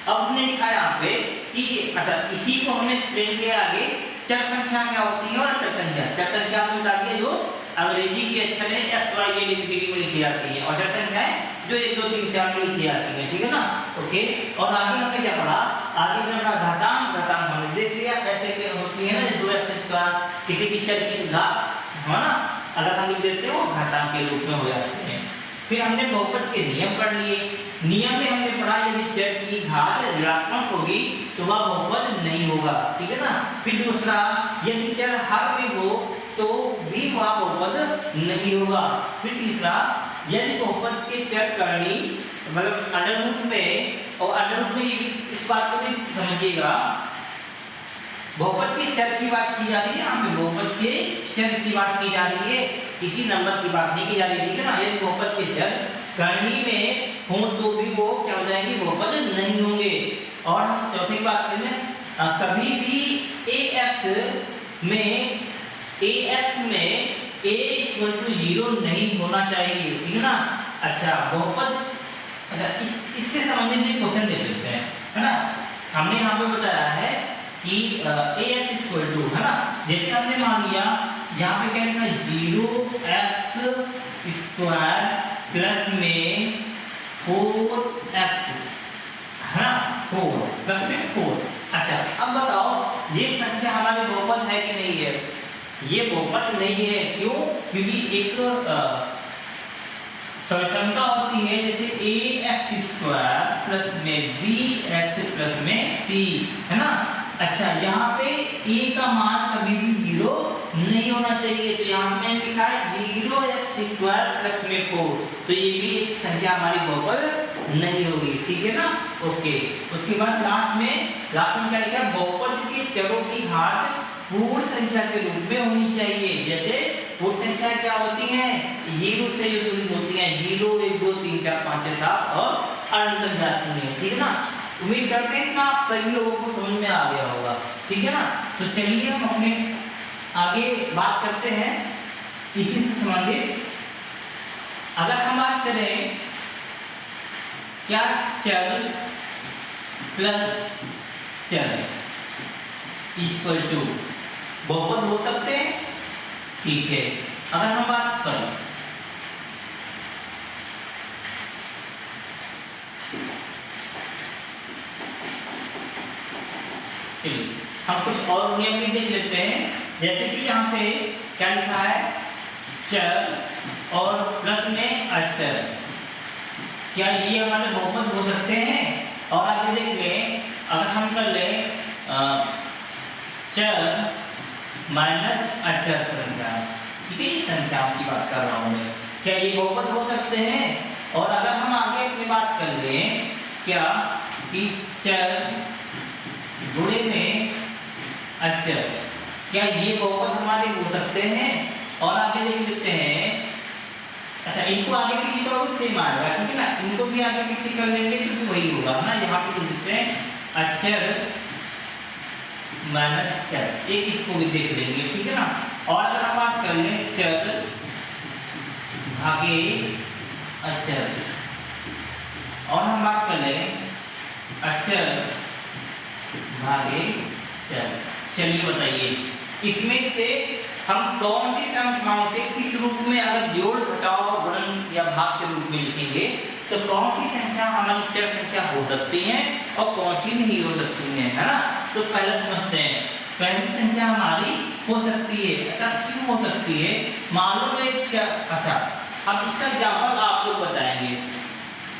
अब हमने लिखा यहाँ पे कि अच्छा इसी को हमने एक्सप्लेन किया आगे चर संख्या क्या होती है और अचर संख्या। चर संख्या आपने बता दिया जो अंग्रेजी के अक्षर है एक्स वाई जेड एबीसीडी में लिखी जाती है, और अचर संख्या है जो 1 2 3 4 में लिखी जाती है, ठीक है ना। ओके, और आगे हमने क्या पढ़ा, आगे हमने पढ़ा घातांक। घातांक हमने देख लिया कैसे होती है ना, 2x स्क्वायर किसी की चर की घात है ना, अगर हम लिख देते हो घातांक के रूप में हो जाते हैं। फिर हमने बहुपद के नियम पढ़ लिए। नियम में हमने पढ़ा यदि चर की घात ऋणात्मक होगी तो वह बहुपद नहीं होगा, ठीक है ना। फिर दूसरा, यदि चर हर में हो तो भी वह बहुपद नहीं होगा। फिर तीसरा, यदि बहुपद के चर करणी मतलब अंडर रूट में, और अंडर रूट में इस बात को भी समझिएगा, बहुपद के चर की बात की जा रही है, यहाँ पे बहुपद के चर की बात की जा रही है, किसी नंबर की बात नहीं की जा रही है, ठीक है ना। यदि बहुपद के चर करनी में हो तो भी वो क्या हो जाएंगे, बहुपद नहीं होंगे। और हम चौथी बात करें, कभी भी ax में a इक्वल टू 0 नहीं होना चाहिए, ठीक है ना। अच्छा, बहुपद, अच्छा इससे संबंधित एक क्वेश्चन देख लेते हैं, है ना। हमने यहाँ पे बताया है कि ax इक्वल टू, है ना, जैसे हमने मान लिया यहाँ पे क्या लिखा है 0x स्क्वायर प्लस में 4x, है ना, 4 प्लस में 4। अच्छा, अब बताओ ये संख्या हमारी बहुपद है कि नहीं है। ये बहुपद नहीं है, क्यों? क्योंकि एक समता होती है जैसे ax स्क्वायर प्लस में bx प्लस में c, है ना। अच्छा, यहाँ पे a का मान कभी भी 0 नहीं होना चाहिए, तो यहाँ पे लिखा है 0x स्क्वायर प्लस में 4, तो ये भी एक संख्या हमारी बहुपद नहीं होगी, ठीक है ना। ओके, उसके बाद लास्ट में क्या लिखा है, बहुपद के चरों की घात पूर्ण संख्या के रूप में होनी चाहिए। जैसे पूर्ण संख्या क्या होती है, 0 से जो शुरू होती है, 0 1 2 3 4 5 6 7 और अनंत तक जाती है, ठीक है ना। उम्मीद करते हैं कि आप सभी लोगों को समझ में आ गया होगा, ठीक है ना। तो चलिए हम अपने आगे बात करते हैं इसी से संबंधित। अगर हम बात करें क्या चर प्लस चर इक्वल टू बहुपद हो सकते हैं, ठीक है। अगर हम बात करें हम कुछ और नियम भी देख लेते हैं, जैसे कि यहाँ पे क्या लिखा है, चर और प्लस में अचर, क्या ये हमारे बहुपद हो सकते हैं। और आगे देख लें, अगर हम कर लें चर माइनस अचर संख्या, ठीक है, ये संख्याओं की बात कर रहा हूँ मैं, क्या ये बहुपद हो सकते हैं। और अगर हम आगे अपनी बात कर लें क्या कि चर गुणे में अचर, क्या ये बहुपद हमारे हो सकते हैं। और आगे देख लेते हैं, अच्छा इनको आगे पीछे करोगे सेम आएगा, ठीक है ना, इनको भी आगे पीछे कर लेंगे क्योंकि वही होगा ना। यहाँ पे लिख देते हैं अचर माइनस चर, एक इसको भी देख लेंगे, ठीक है ना। और अगर हम बात कर लें चर भागे अचर, और हम बात कर लें अचर भागे चर, चलिए बताइए इसमें से हम कौन सी संख्याओं के किस रूप में अगर जोड़ घटाव गुणन या भाग के रूप में लिखेंगे तो कौन सी संख्या हमारी चर संख्या हो सकती है और कौन सी नहीं हो सकती है ना। तो पहले समझते हैं, पहली संख्या हमारी हो सकती है। अच्छा क्यों हो सकती है, मालूम है चर। अच्छा अब इसका एग्जाम्पल आप लोग बताएंगे।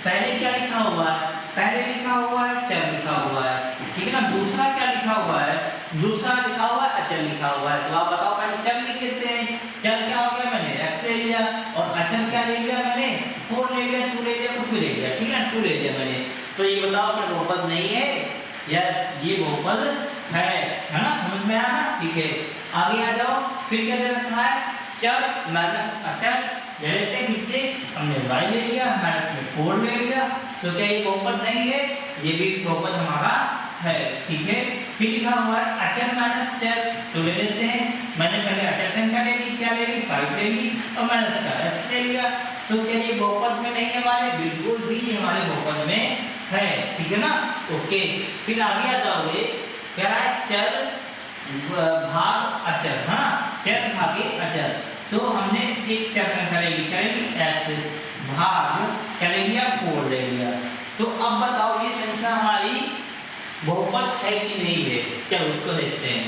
पहले क्या लिखा हुआ है, पहले लिखा हुआ है चर लिखा हुआ है, ठीक है ना। दूसरा क्या लिखा हुआ है, दूसरा लिखा हुआ है अचर लिखा हुआ है। तो आप बताओ पहले चर लिख लेते हैं। चर क्या हो गया, मैंने x ले लिया, और अचर क्या ले लिया मैंने, 4 ले लिया, 2 ले लिया, कुछ भी ले लिया, ठीक है, 2 ले लिया मैंने। तो ये बताओ क्या बहुपद नहीं है, यस ये बहुपद है ना, समझ में आया ना, ठीक है। आगे आ जाओ, फिर क्या दे रखा है, चर माइनस अचर ले लेते हैं, नीचे हमने y ले लिया, माइनस में 4 ले लिया, तो क्या ये बहुपद नहीं है, ये भी बहुपद हमारा है, ठीक है। फिर लिखा हुआ है अचर माइनस चर, तो ले लेते हैं, मैंने पहले अचर संख्या ले ली, क्या ले ली 5 ले ली, और माइनस का x ले लिया, तो क्या ये बहुपद में नहीं है हमारे, बिल्कुल भी ये हमारे बहुपद में है, ठीक है ना। ओके, फिर आगे आ जाओगे, क्या है चर भाग अचर, हाँ, चर भागे अचर। तो हमने एक चर संख्या ले ली, क्या ले ली, x भाग क्या ले लिया, 4 ले लिया। तो अब बताओ ये संख्या हमारी बहुपद है कि नहीं है, चलो इसको देखते हैं।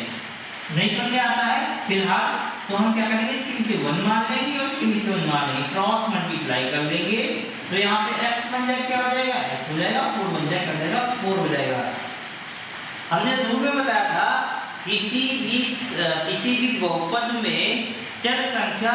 नहीं समझ में आता है फिलहाल, तो हम क्या करेंगे, इसके नीचे 1 मान लेंगे और इसके नीचे 1 मान लेंगे, क्रॉस मल्टीप्लाई कर लेंगे। तो यहाँ पे x बन जाए, क्या हो जाएगा, x हो जाएगा, 4 बन जाए, कर देगा 4 हो जाएगा। हमने शुरू में बताया था किसी भी बहुपद में चर संख्या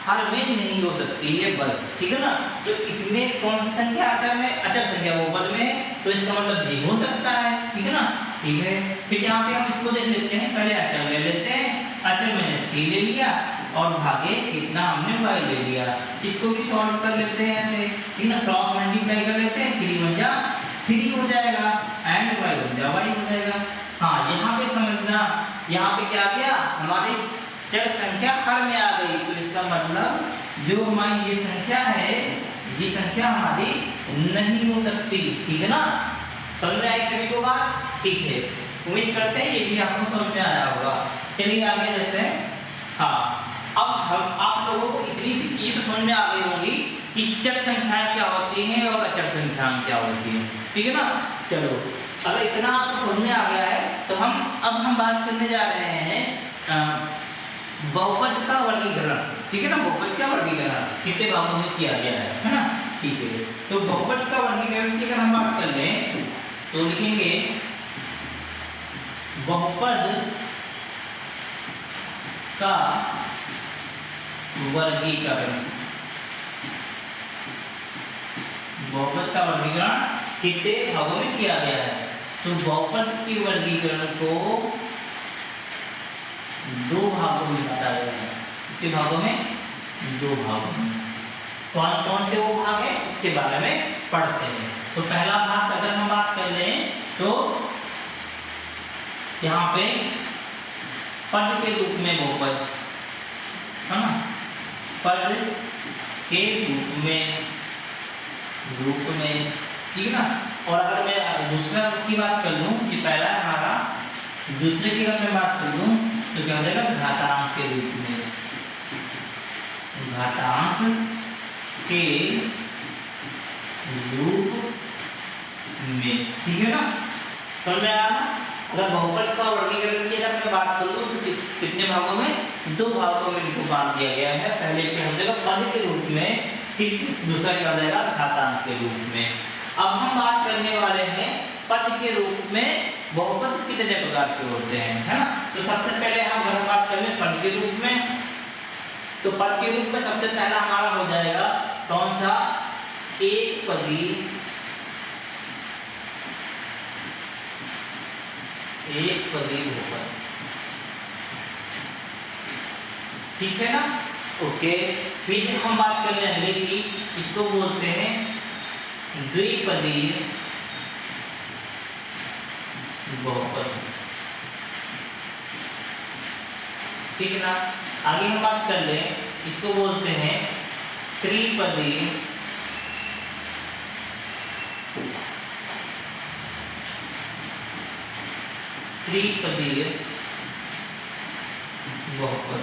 हर में नहीं हो सकती है, बस, ठीक है ना। तो इसमें कौन सी संख्या अचर है, अचर संख्या बहुपद में है, तो इसका मतलब भी हो सकता है, ठीक है ना, ठीक है। फिर यहाँ पे हम इसको देख लेते हैं, पहले अचर ले लेते हैं, अचर मैंने 3 ले लिया और भागे कितना हमने y ले लिया। इसको भी सॉल्व कर लेते हैं ऐसे, ठीक ना, क्रॉस मल्टीप्लाई कर लेते हैं, 3 बन जा 3 हो जाएगा एंड y बन जा y हो जाएगा। हाँ, यहाँ पे समझना, यहाँ पे क्या गया, हमारी चर संख्या हर में आ गई, तो इसका मतलब जो हमारी ये संख्या है, ये संख्या हमारी नहीं हो सकती, ठीक है ना। समझ में आई सभी को बात, ठीक है, उम्मीद करते हैं ये भी आपको समझ में आया होगा। चलिए आगे बढ़ते हैं। हाँ, अब हम आप लोगों को इतनी सी चीज समझ में आ गई होगी कि चर संख्याएं क्या होती हैं और अचर संख्याएं क्या होती हैं, ठीक है ना। चलो, अगर इतना आपको समझ में आ गया है तो अब हम बात करने जा रहे हैं बहुपद का वर्गीकरण, ठीक है ना। बहुपद का वर्गीकरण कितने भागों में किया गया है ना, ठीक है। तो बहुपद का वर्गीकरण की अगर हम बात कर लें तो लिखेंगे बहुपद का वर्गीकरण। बहुपद का वर्गीकरण कितने भागों में किया गया है, तो बहुपद के वर्गीकरण को 2 भागों में बांटा गया है। कितने भागों में, 2 भागों में। कौन कौन से वो भाग है उसके बारे में पढ़ते हैं। तो पहला भाग अगर हम बात कर लें तो यहाँ पे पद के रूप में बहुपद, है ना, पद के रूप में, ठीक है ना। और अगर मैं दूसरा की बात कर लूँ, ये पहला है हमारा, दूसरे की अगर मैं बात कर लूँ तो क्या हो जाएगा, घातांक के रूप में, घातांक के रूप में, ठीक है ना। समझ में आया ना। अगर बहुपद का वर्गीकरण की अगर मैं बात कर लूँ तो कितने भागों में, 2 भागों में इनको बांट दिया गया है। पहले क्या हो जाएगा, पद के रूप में, फिर दूसरा क्या हो जाएगा, घातांक के रूप में। अब हम बात करने वाले हैं पद के रूप में बहुपद कितने प्रकार के होते हैं, है ना। तो सबसे पहले हम बात कर लें पद के रूप में, तो पद के रूप में सबसे पहला हमारा हो जाएगा कौन सा, एक पदी बहुपद, ठीक है ना, ओके। फिर हम बात कर लेंगे कि इसको बोलते हैं द्विपदी बहुपद, ठीक है ना। आगे हम बात कर लें, इसको बोलते हैं त्रिपदी बहुपद,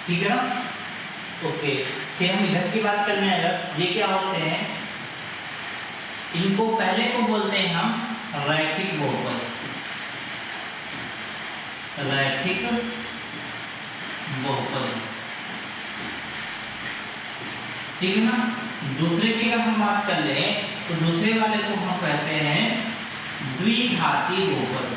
ठीक है ना, ओके। फिर हम इधर की बात करने आएगा, ये क्या होते हैं, इनको पहले को बोलते हैं हम रैखिक बहुपद, रैखिक बहुपद, ठीक है ना। दूसरे की अगर हम बात कर लें तो दूसरे वाले को हम कहते हैं द्विघाती बहुपद,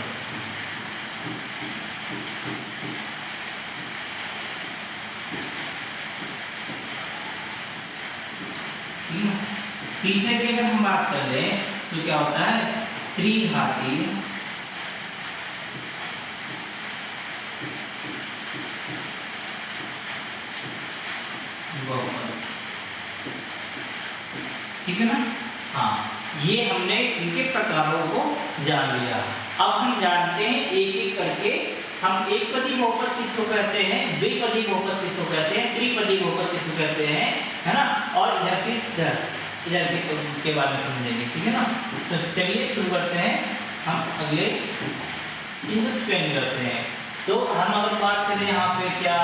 तीसरे की अगर हम बात कर लें तो क्या होता है, त्रिघाती बहुपद, ठीक है ना। हाँ, ये हमने इनके प्रकारों को जान लिया। अब हम जानते हैं एक एक करके, हम एक पदी बहुपद किसको कहते हैं, द्विपदी बहुपद किसको कहते हैं, त्रिपदी बहुपद किसको कहते हैं, है ना। और इधर के बारे में समझेंगे, ठीक है ना। तो चलिए शुरू करते हैं हम अगले इनको स्पेंड करते हैं। तो हम अगर बात करें यहाँ पे क्या,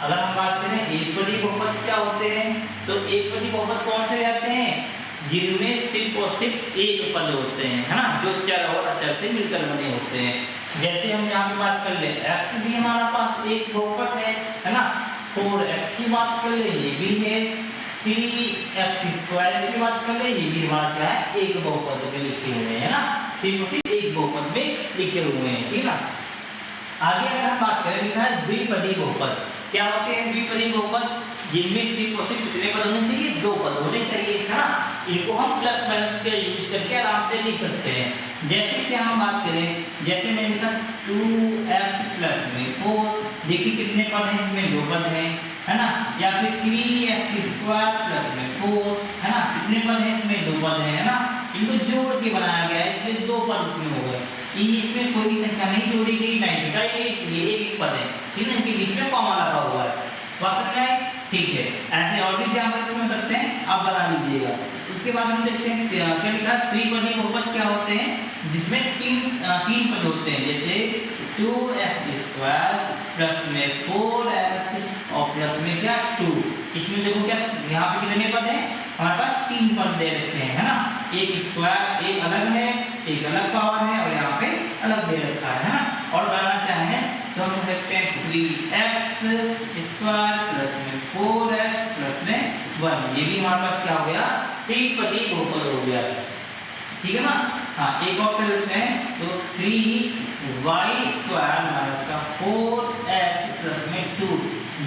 अगर हम बात करें एकपदी बहुपद क्या होते हैं, तो एकपदी बहुपद कौन से रहते हैं, जिनमें सिर्फ और सिर्फ एक पद होते हैं, है ना, जो चर और अचर से मिलकर बने होते हैं। जैसे हम यहाँ पे बात कर ले, x भी हमारा पास एक बहुपद है ना, 4x की बात कर ले ये भी है, 3x² की बात कर ले ये भी हमारा क्या है, एक बहुपद में लिखे हुए हैं ना, सिर्फ और सिर्फ एक बहुपद में लिखे हुए हैं, ठीक है। आगे अगर हम बात करें, लिखा है द्विपदी बहुपद। क्या होते हैं द्विपदी बहुपद, जिनमें सिर्फ और सिर्फ कितने पद होने चाहिए, दो पद होने चाहिए, है ना। इनको हम प्लस माइनस का यूज करके आराम से लिख सकते हैं। जैसे कि हम बात करें, जैसे मैंने लिखा 2x प्लस में 4, देखिए कितने पद हैं इसमें, दो पद हैं, है ना। या फिर 3x² प्लस में 4, है ना, कितने पद हैं इसमें, दो पद हैं, है ना। इनको जोड़ के बनाया गया है, इसलिए दो पद इसमें हो गए। इसमें कोई संख्या नहीं जोड़ी गई, नहीं घटाई गई, इसलिए एक पद है, ठीक है। इनके बीच में कॉमा लगा हुआ है, बात समझ में, ठीक है। ऐसे और भी एग्जांपल्स में करते हैं, आप बना लीजिएगा। उसके बाद हम देखते हैं क्या लिखा है, त्रिपदी बहुपद क्या होते हैं, जिसमें तीन पद होते हैं, जैसे 2x² प्लस में 4x और प्लस में क्या 2। इसमें देखो क्या, यहाँ पे कितने पद हैं, हमारे पास तीन पद दे रखे हैं, है ना। एक स्क्वायर, एक अलग है, एक अलग पावर है, और यहाँ पे अलग दे रखा है ना। और बनाना चाहें तो हम देखते हैं 3x² प्लस में 4x प्लस में 1, ये भी हमारे पास क्या हो गया, त्रिपदी बहुपद हो गया, ठीक है ना। हाँ, एक और कर लेते हैं, तो 3y² माइनस का 4x प्लस में 2,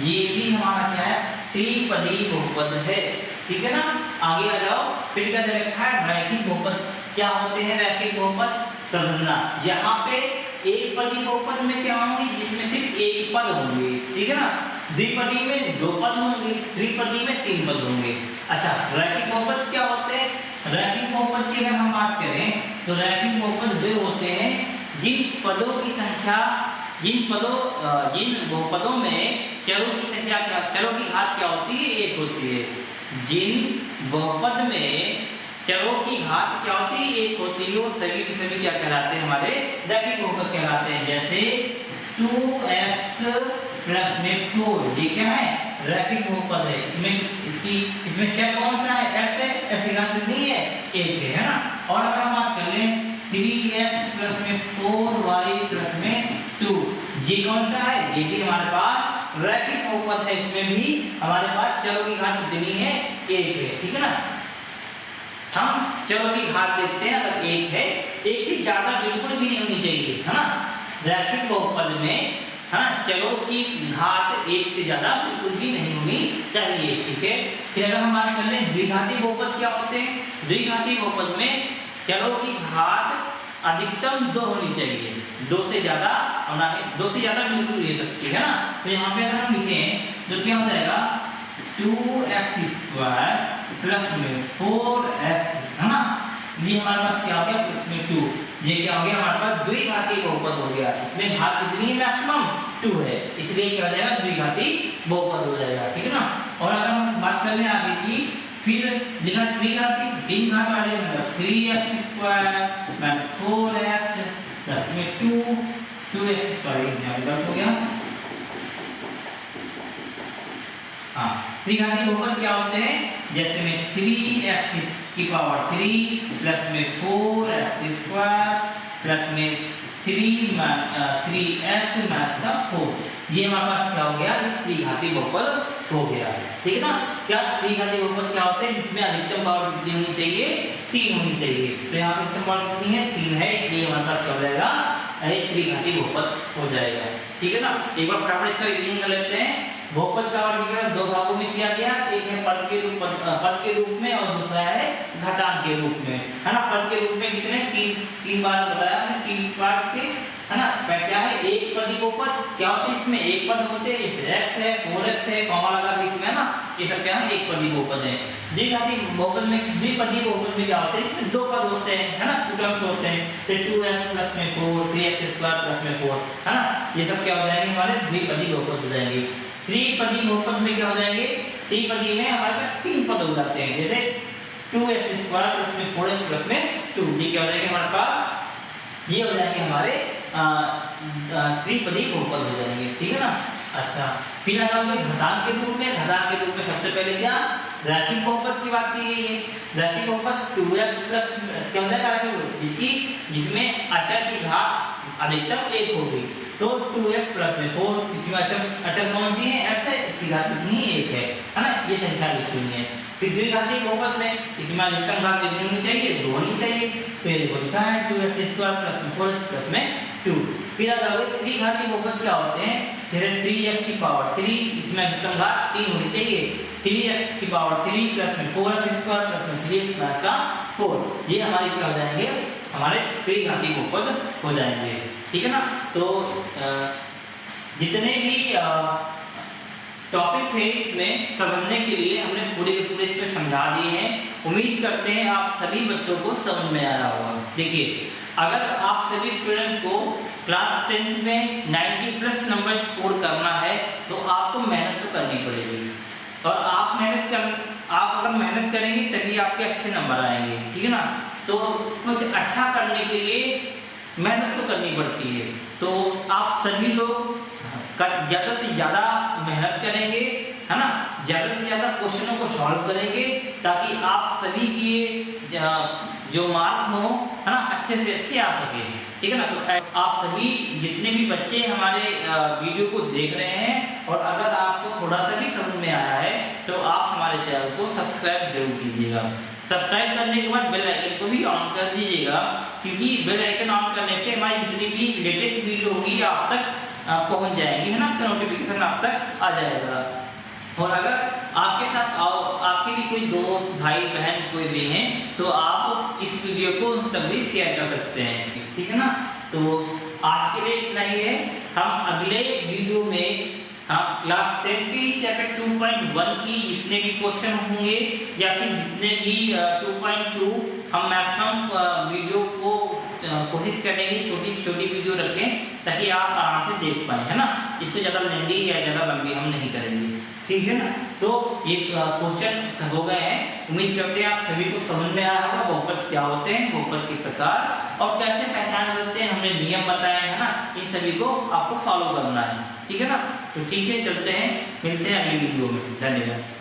ये भी हमारा क्या है, त्रिपदी बहुपद है, ठीक है ना। आगे आ जाओ, फिर क्या दे रखा है, रैखिक बहुपद। क्या होते हैं रैखिक बहुपद, समझना। यहाँ पे एक पदी बहुपद में क्या होंगे, जिसमें सिर्फ एक पद होंगे, ठीक है ना। द्विपदी में दो पद होंगे, त्रिपदी में तीन पद होंगे। अच्छा, रैखिक बहुपद क्या होते हैं, रैखिक बहुपद की अगर हम बात करें तो रैखिक बहुपद वे होते हैं जिन पदों की संख्या, जिन बहुपदों में चरों की संख्या क्या, चरों की घात क्या होती है, एक होती है। जिन बहुपद में चरों की घात क्या होती है, एक होती है, वो सभी की सभी क्या कहलाते हैं, हमारे रैखिक बहुपद कहलाते हैं। जैसे 2x प्लस में 4, ये क्या है, रैखिक बहुपद है। इसमें चर कौन सा है, x है, x की घात कितनी है, 1 है ना। और अगर हम बात कर लें 3x प्लस में 4y प्लस में 2, ये कौन सा है, ये भी हमारे पास रैखिक बहुपद है। इसमें भी हमारे पास चरों की घात कितनी है, 1 है, ठीक है ना। हम चरों की घात देखते हैं, अगर 1 है, 1 से ज्यादा बिल्कुल भी नहीं होनी चाहिए, है ना। रैखिक बहुपद में, है ना, चरों की घात 1 से ज्यादा बिल्कुल भी नहीं होनी चाहिए, ठीक है। फिर अगर हम बात कर लें द्विघाती बहुपद क्या होते हैं, द्विघाती बहुपद में चरों की घात अधिकतम 2 होनी चाहिए, 2 से ज्यादा होना है, 2 से ज्यादा बिल्कुल ले सकती है ना। तो यहाँ पे अगर हम लिखें तो क्या हो जाएगा, 2x² प्लस में 4x, है ना, ये हमारे पास क्या हो गया, प्लस में 2, ये क्या हो गया, हमारे पास द्विघाती बहुपद हो गया। इसमें घात कितनी है, मैक्सिमम 2 है, इसलिए क्या हो जाएगा, द्विघाती बहुपद हो जाएगा, ठीक है ना। और अगर हम बात कर लें आगे की, फिर लिखा त्रिघाती, तीन घात वाले मतलब 3x² माइनस 4x प्लस में 2x² एग्जाम्पल हो गया। हाँ, त्रिघाती बहुपद क्या होते हैं, जैसे में 3x की पावर 3 प्लस में 4x² प्लस में 3x माइनस का 4, ये हमारे पास क्या हो गया, त्रिघाती बहुपद हो गया, ठीक है ना। क्या त्रिघाती बहुपद क्या होते हैं, जिसमें अधिकतम पावर कितनी होनी चाहिए, 3 होनी चाहिए। तो यहाँ पे अधिकतम पावर कितनी है, 3 है, इसलिए हमारे पास क्या हो जाएगा, एक त्रिघाती बहुपद हो जाएगा, ठीक है ना। एक बार फटाफट इसका रिवीजन कर लेते हैं। बहुपद का वर्गीकरण दो भागों में किया गया, एक है पद के रूप में और दूसरा है घातांक के रूप में, है ना। पद के रूप में कितने, तीन बार बताया हमने, 3 पार्ट्स के, है ना। क्या है, एक पदी बहुपद क्या होते हैं, इसमें एक पद होते हैं, जैसे x है, 4x है, कॉमा लगा के इसमें, है ना, ये सब क्या है, एक पदी बहुपद है। द्विघाती बहुपद में, द्विपदी बहुपद में क्या होते हैं, इसमें दो पद होते हैं, है ना, 2 टर्म्स होते हैं, तो 2x प्लस में 4, 3x² प्लस में 4, है ना, ये सब क्या हो जाएंगे, हमारे द्विपदी बहुपद हो जाएंगे। त्रिपदी बहुपद में क्या हो जाएंगे, त्रिपदी में हमारे पास 3 पद हो जाते हैं, जैसे 2x² प्लस में 4x प्लस में 2, ये क्या हो जाएंगे हमारे पास, ये हो जाएंगे हमारे त्रिपदी बहुपद हो जाएंगे, ठीक है ना। अच्छा, फिर अगर कोई घातांक के रूप में सबसे पहले क्या रैखिक बहुपद की बात की गई है। रैखिक बहुपद 2x प्लस क्या हो जाएगा जिसमें अचर की घात अधिकतम 1 होगी, तो 2x प्लस में 4, इसमें अचर कौन सी है, x है, इसकी घात कितनी 1 है ना, ये संख्या लिखी हुई है। फिर द्विघाती बहुपद में इसमें अधिकतम घात कितनी होनी चाहिए, 2 होनी चाहिए, तो ये लिखा है 2x square plus 4x plus में 2। फिर अगर त्रिघाती बहुपद क्या होते हैं, जैसे 3x की पावर 3, इसमें अधिकतम घात 3 होनी चाहिए, 3x की पावर 3 प्लस में 4x स्क्वायर प्लस में 3x प्लस का 4, ये हमारे क्या हो जाएंगे, हमारे त्रिघाती बहुपद हो जाएंगे, ठीक है ना। तो जितने भी टॉपिक थे इसमें समझने के लिए हमने पूरे के पूरे इसमें समझा दिए हैं। उम्मीद करते हैं आप सभी बच्चों को समझ में आया होगा। देखिए, अगर आप सभी स्टूडेंट्स को क्लास 10th में 90 प्लस नंबर स्कोर करना है तो आपको मेहनत तो करनी पड़ेगी, और आप अगर मेहनत करेंगे तभी आपके अच्छे नंबर आएंगे, ठीक है ना। तो कुछ अच्छा करने के लिए मेहनत तो करनी पड़ती है, तो आप सभी लोग ज़्यादा से ज़्यादा मेहनत करेंगे, है ना, ज़्यादा से ज़्यादा क्वेश्चनों को सॉल्व करेंगे, ताकि आप सभी की जो मार्क हो, है ना, अच्छे से अच्छे आ सके, ठीक है ना। तो आप सभी जितने भी बच्चे हमारे वीडियो को देख रहे हैं, और अगर आपको थोड़ा सा भी समझ में आया है तो आप हमारे चैनल को सब्सक्राइब जरूर कीजिएगा। सब्सक्राइब करने के बाद बेल आइकन को भी ऑन कर दीजिएगा, क्योंकि बेल आइकन ऑन करने से हमारी जितनी भी लेटेस्ट वीडियो होगी आप तक पहुंच जाएंगी, है ना, उसका नोटिफिकेशन आप तक आ जाएगा। और अगर आपके साथ आपके भी कोई दोस्त भाई बहन कोई भी हैं तो आप इस वीडियो को तक भी शेयर कर सकते हैं, ठीक है ना। तो आज के लिए इतना ही है। हम अगले वीडियो में हम क्लास 10 की चैप्टर 2.1 की जितने भी क्वेश्चन होंगे या फिर जितने भी 2.2 हम मैक्सिमम वीडियो को कोशिश करेंगे छोटी वीडियो रखें, ताकि आप आराम से देख पाएं, है ना। इसको ज़्यादा लंबी या ज़्यादा लंबी हम नहीं करेंगे, ठीक है ना। तो ये क्वेश्चन हो गए हैं। उम्मीद करते हैं आप सभी को समझ में आया होगा बहुपद क्या होते हैं, बहुपद के प्रकार और कैसे पहचान करते हैं, हमने नियम बताए हैं ना, इन सभी को आपको फॉलो करना है, ठीक है ना। तो ठीक है, चलते हैं, मिलते हैं अगली वीडियो में। धन्यवाद।